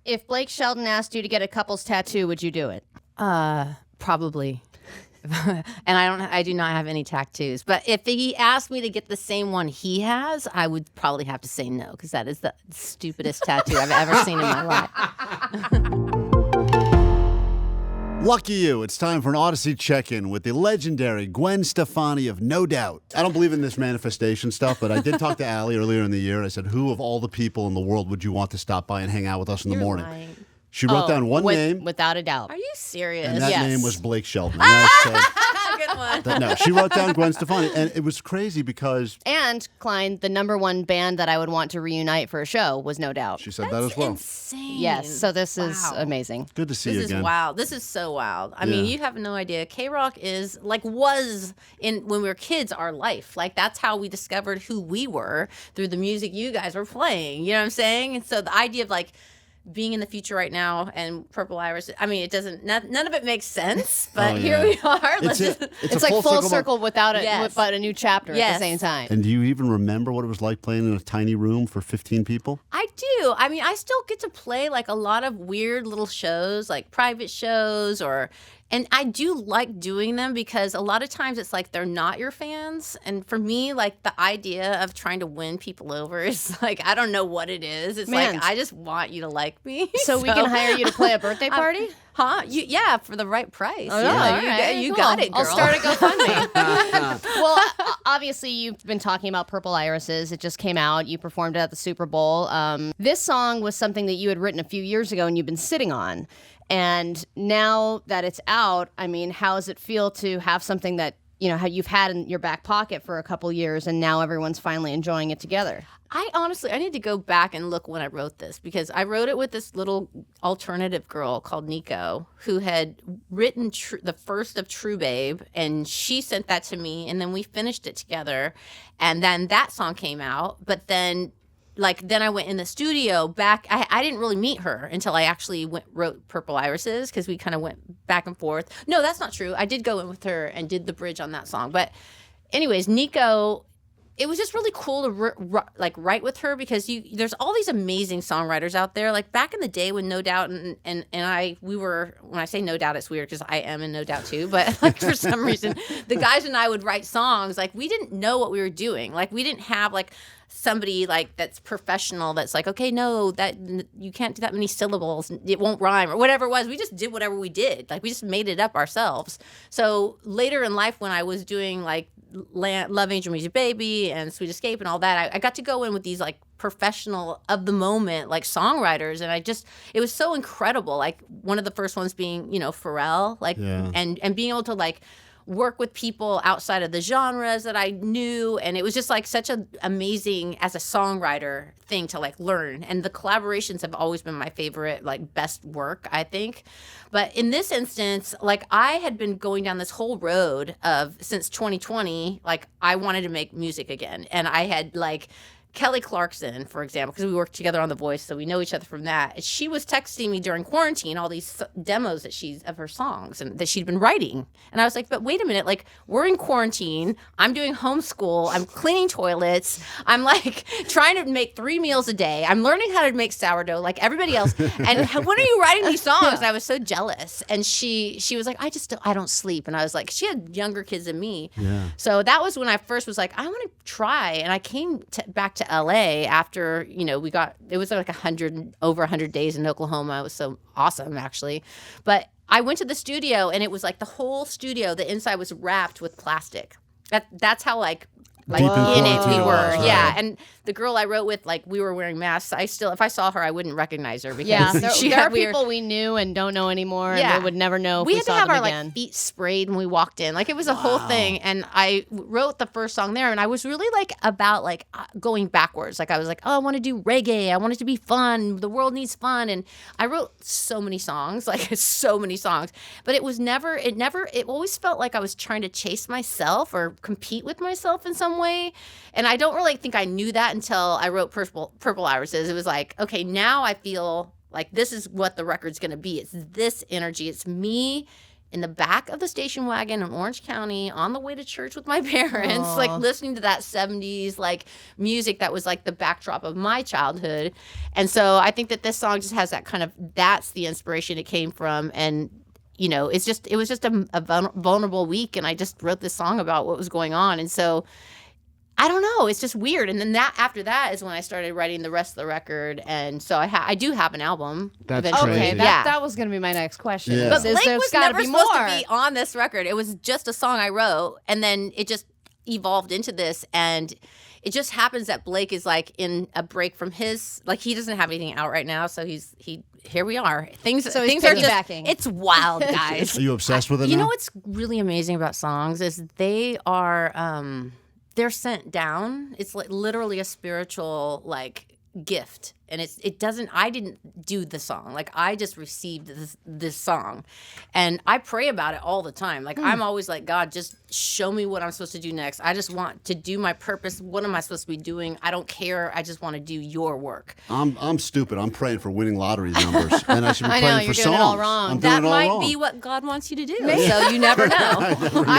If Blake Shelton asked you to get a couple's tattoo, would you do it? Probably. And I do not have any tattoos. But if he asked me to get the same one he has, I would probably have to say no, because that is the stupidest tattoo I've ever seen in my life. Lucky you. It's time for an Audacy check-in with the legendary Gwen Stefani of No Doubt. I don't believe in this manifestation stuff, but I did talk to Allie earlier in the year, and I said, who of all the people in the world would you want to stop by and hang out with us in the morning? Lying. She wrote down one name. Without a doubt. Are you serious? And that Yes. name was Blake Shelton. And I said, Good one. no, she wrote down Gwen Stefani. And it was crazy because And, Klein, the number one band that I would want to reunite for a show was No Doubt. she said that as well. Insane. Yes, so this is Wow. amazing. Good to see you This is again. wild. This is so wild. I mean, Yeah. you have no idea. K-Rock was when we were kids, our life. Like, that's how we discovered who we were, through the music you guys were playing. You know what I'm saying? And so the idea of like being in the future right now and Purple Iris, I mean, it doesn't, none of it makes sense, but Oh, here yeah. we are. It's like full circle without Yes. but a new chapter at Yes. the same time. And do you even remember what it was like playing in a tiny room for 15 people? I do. I mean, I still get to play like a lot of weird little shows, like private shows, and I do like doing them because a lot of times it's like they're not your fans. And for me, like the idea of trying to win people over is like, I don't know what it is. It's Man. like, I just want you to like me. So we can hire you to play a birthday party? Huh? Yeah, for the right price. Oh, Yeah, all right, you cool. got it, girl. I'll start a GoFundMe. Well, obviously, you've been talking about Purple Irises. It just came out. You performed it at the Super Bowl. This song was something that you had written a few years ago and you've been sitting on. And now that it's out, I mean, how does it feel to have something that, you know, how you've had in your back pocket for a couple years and now everyone's finally enjoying it together? I need to go back and look when I wrote this, because I wrote it with this little alternative girl called Nico, who had written the first of True Babe, and she sent that to me, and then we finished it together, and then that song came out. But then I went in the studio back. I didn't really meet her until I actually wrote Purple Irises, because we kind of went back and forth. No, that's not true. I did go in with her and did the bridge on that song. But anyways, Nico, it was just really cool to write with her, because there's all these amazing songwriters out there. Like back in the day when No Doubt and when I say No Doubt, it's weird because I am in No Doubt too. But like for some reason, the guys and I would write songs. Like we didn't know what we were doing. Like we didn't have like somebody like that's professional that's like, okay, no, that you can't do that many syllables, it won't rhyme, or whatever it was. We just did whatever we did. Like we just made it up ourselves. So later in life, when I was doing like Love Angel Music Baby and Sweet Escape and all that, I got to go in with these like professional of the moment like songwriters, and it was so incredible. Like one of the first ones being, you know, Pharrell, like and being able to like work with people outside of the genres that I knew, and it was just like such an amazing as a songwriter thing to like learn. And the collaborations have always been my favorite, like best work, I think. But in this instance, like I had been going down this whole road of since 2020, like I wanted to make music again, and I had like Kelly Clarkson, for example, because we worked together on The Voice, so we know each other from that. She was texting me during quarantine all these demos of her songs and that she'd been writing. And I was like, but wait a minute, like we're in quarantine. I'm doing homeschool. I'm cleaning toilets. I'm like trying to make 3 meals a day. I'm learning how to make sourdough like everybody else. And when are you writing these songs? I was so jealous. And she was like, I don't sleep. And I was like, she had younger kids than me. Yeah. So that was when I first was like, I want to try. And I came back to LA after, you know, it was like over 100 days in Oklahoma. It was so awesome, actually. But I went to the studio, and it was like the whole studio, the inside was wrapped with plastic. That's how like Deep in in it quarantine we it were. was, right. Yeah. And the girl I wrote with, like we were wearing masks. If I saw her, I wouldn't recognize her because Yeah, there she are had weird. people we knew and don't know anymore, Yeah. and we would never know if We we had to saw have them our again. like feet sprayed when we walked in. Like it was a whole thing. And I wrote the first song there, and I was really like about like going backwards. Like I was like, oh, I want to do reggae. I want it to be fun. The world needs fun. And I wrote so many songs, like so many songs. But it always felt like I was trying to chase myself or compete with myself in some way. And I don't really think I knew that until I wrote Purple Irises. It was like, okay, now I feel like this is what the record's going to be. It's this energy. It's me in the back of the station wagon in Orange County on the way to church with my parents, like listening to that 70s like music that was like the backdrop of my childhood. And so I think that this song just has that kind of, that's the inspiration it came from. And you know, it was just a vulnerable week, and I just wrote this song about what was going on. And so I don't know, it's just weird. And then after that is when I started writing the rest of the record. And so I do have an album. That's eventually. crazy. Okay, that was going to be my next question. Yeah. But There's Blake was gotta never be supposed more. to be on this record. It was just a song I wrote, and then it just evolved into this. And it just happens that Blake is like in a break from his, like he doesn't have anything out right now, so here we are. Things So he's are just, piggybacking. it's wild, guys. Are you obsessed with it You now? know what's really amazing about songs is they are they're sent down. It's like literally a spiritual like gift. And I didn't do the song. Like I just received this song. And I pray about it all the time. Like I'm always like, God, just show me what I'm supposed to do next. I just want to do my purpose. What am I supposed to be doing? I don't care. I just want to do your work. I'm stupid. I'm praying for winning lottery numbers, and I should be I praying know, for you're songs. doing it all wrong. I'm doing That it all might wrong. be what God wants you to do. So you never know. I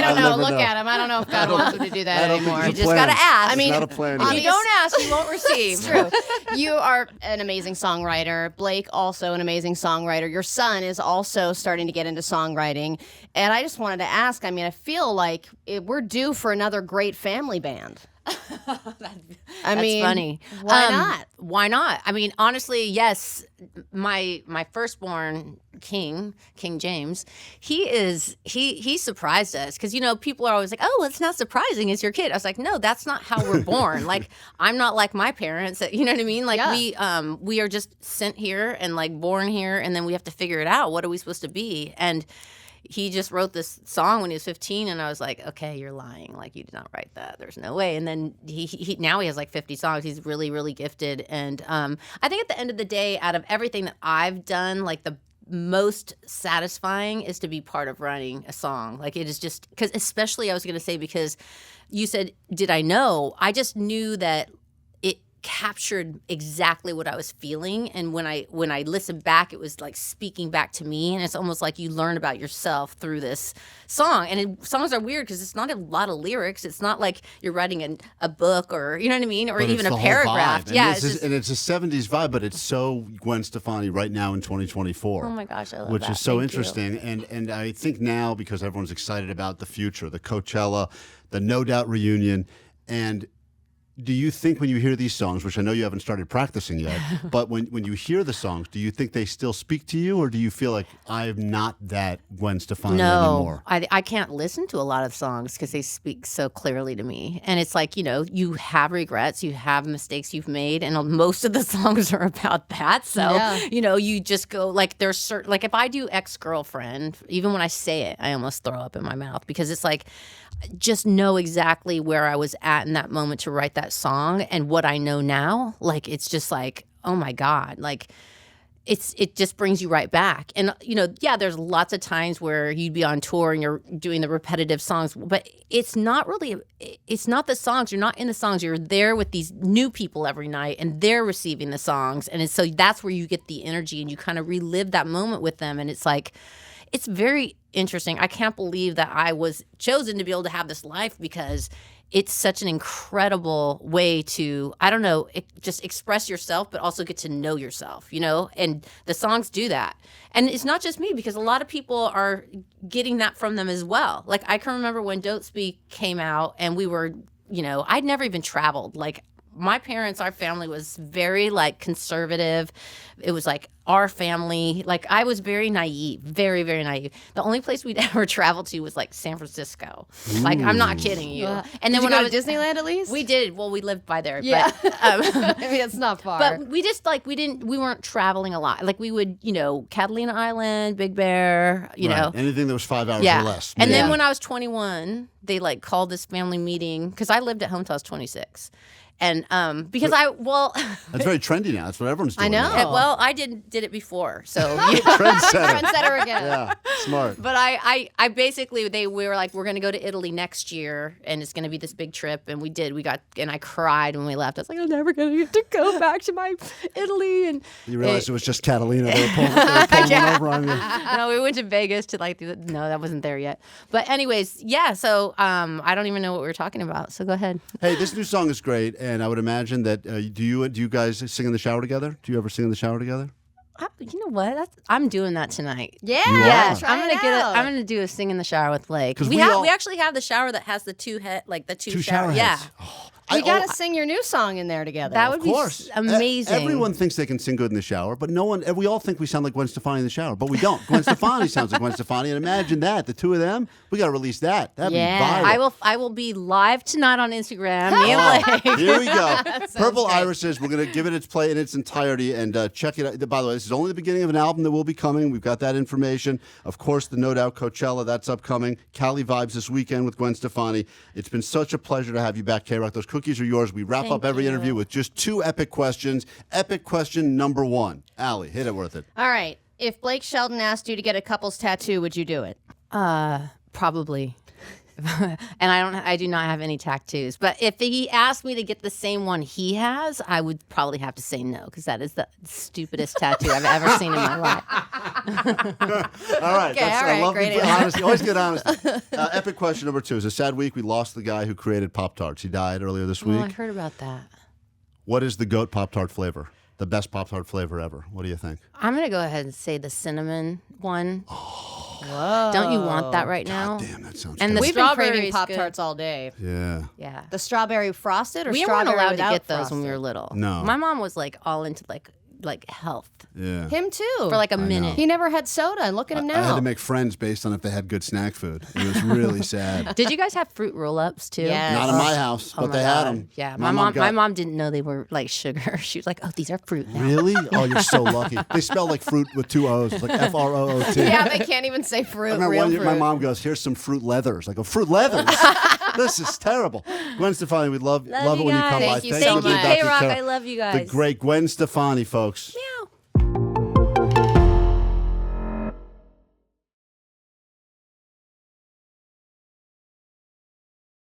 don't know. never Look know. at him. I don't know if God wants him to do I that don't think anymore. it's You a just plan. gotta ask. It's I mean, not a plan. If you yet. don't ask, you won't receive. It's true. You are an amazing songwriter. Blake, also an amazing songwriter. Your son is also starting to get into songwriting. And I just wanted to ask, I mean, I feel like we're due for another great family band. That's funny. Why not? Why not? I mean, honestly, yes. My firstborn King James, he surprised us because people are always like, oh, well, it's not surprising, it's your kid. I was like, no, that's not how we're born. Like I'm not like my parents. You know what I mean? Like we are just sent here and like born here, and then we have to figure it out. What are we supposed to be? And he just wrote this song when he was 15, and I was like, okay, you're lying. Like, you did not write that. There's no way. And then he now he has like 50 songs. He's really, really gifted. And I think at the end of the day, out of everything that I've done, like the most satisfying is to be part of writing a song. Like it is just because, especially I was going to say, because you said, did I know? I just knew that it captured exactly what I was feeling, and when I listened back, it was like speaking back to me, and it's almost like you learn about yourself through this song. And songs are weird because it's not a lot of lyrics. It's not like you're writing a book, or you know what I mean, or But even it's a the whole paragraph. vibe. And Yeah, it's a 70s vibe, but it's so Gwen Stefani right now in 2024. oh my gosh, I love Which that. is so Thank you. interesting. And I think now, because everyone's excited about the future, the Coachella, the No Doubt reunion, and do you think when you hear these songs, which I know you haven't started practicing yet, but when you hear the songs, do you think they still speak to you, or do you feel like I'm not that Gwen Stefani anymore? I can't listen to a lot of songs because they speak so clearly to me. And it's like, you have regrets, you have mistakes you've made, and most of the songs are about that. So, Yeah. you just go, like, there's certain, like, if I do Ex-Girlfriend, even when I say it, I almost throw up in my mouth because it's like, just know exactly where I was at in that moment to write that song, and what I know now, like, it's just like, oh my God, like, it just brings you right back. And, there's lots of times where you'd be on tour and you're doing the repetitive songs, but it's not the songs. You're not in the songs. You're there with these new people every night, and they're receiving the songs. And so that's where you get the energy, and you kind of relive that moment with them. And it's like, it's very interesting. I can't believe that I was chosen to be able to have this life, because it's such an incredible way to, I don't know, just express yourself, but also get to know yourself, and the songs do that. And it's not just me, because a lot of people are getting that from them as well. Like, I can remember when Don't Speak came out, and we were, I'd never even traveled. Like, my parents, our family was very like conservative. It was like our family. Like, I was very naive, very, very naive. The only place we'd ever traveled to was like San Francisco. Like, I'm not kidding you. And Did then you when go I was to Disneyland at least? we did. Well, we lived by there. Yeah. But, I mean, it's not far. but we just like we weren't traveling a lot. Like, we would, Catalina Island, Big Bear, Right. Anything that was 5 hours yeah. or less. And Yeah. then when I was 21, they like called this family meeting, because I lived at home till I was 26. And because That's very trendy now. That's what everyone's doing. I know. now. well, I did it before, so. Trendsetter. Trendsetter again. Yeah, smart. But I basically we were like, we're gonna go to Italy next year, and it's gonna be this big trip, and we did. And I cried when we left. I was like, I'm never gonna get to go back to my Italy. And You realized it was just Catalina. They were pulling one over on you. no, we went to Vegas to no, that wasn't there yet. But anyways, yeah. So I don't even know what we were talking about. So go ahead. Hey, this new song is great, and I would imagine that do you guys sing in the shower together? Do you ever sing in the shower together? You know what? I'm doing that tonight. Yeah. Yes, try I'm gonna it out. I'm gonna do a sing in the shower with Blake. 'Cause We we actually have the shower that has the two Shower Yeah. heads. Oh, You got to sing your new song in there together. That would Of be course. amazing. Everyone thinks they can sing good in the shower, but no one. We all think we sound like Gwen Stefani in the shower, but we don't. Gwen Stefani sounds like Gwen Stefani, and imagine that. The two of them, we got to release that. That'd Yeah. be viral. I will be live tonight on Instagram. Me and Blake. Here we go. Purple great. Irises. We're going to give it its play in its entirety and check it out. By the way, this is only the beginning of an album that will be coming. We've got that information. Of course, the No Doubt Coachella, that's upcoming. Cali Vibes this weekend with Gwen Stefani. It's been such a pleasure to have you back, K-Rock. Those cookies are yours. We wrap up every interview with just 2 epic questions. Epic question number 1. Allie, hit it worth it. All right. If Blake Shelton asked you to get a couple's tattoo, would you do it? Probably. And I do not have any tattoos. But if he asked me to get the same one he has, I would probably have to say no, because that is the stupidest tattoo I've ever seen in my life. All right. Okay, all I right, love great the answer. honesty. Always good honesty. Epic question number 2. It's a sad week. We lost the guy who created Pop-Tarts. He died earlier this week. Oh, I heard about that. What is the GOAT Pop-Tart flavor? The best Pop-Tart flavor ever. What do you think? I'm going to go ahead and say the cinnamon one. Whoa. Don't you want that right now? Damn, that sounds And good. the We've been strawberry craving is Pop-Tarts all day. Yeah. Yeah. The strawberry frosted or We weren't strawberry allowed to without get those frosted? when we were little. No. My mom was like all into like health Yeah. Him too. for like a minute. He never had soda, and look at him I had now. to make friends based on if they had good snack food. It was really sad. Did you guys have fruit roll-ups too? Yes. Not in my house, but my they had God. them. Yeah, my mom didn't know they were like sugar. She was like, "Oh, these are fruit now." Really? Oh, you're so lucky. They spell like fruit with 2 O's, like F-R-O-O-T. Yeah, they can't even say fruit. I remember Real one year fruit. my mom goes, "Here's some fruit leathers." I go, "Fruit leathers? This is terrible." Gwen Stefani, we love it when you come by. Thank you so for being much. back to K-Rock, Carol. I love you The guys. great Gwen Stefani, folks. Meow.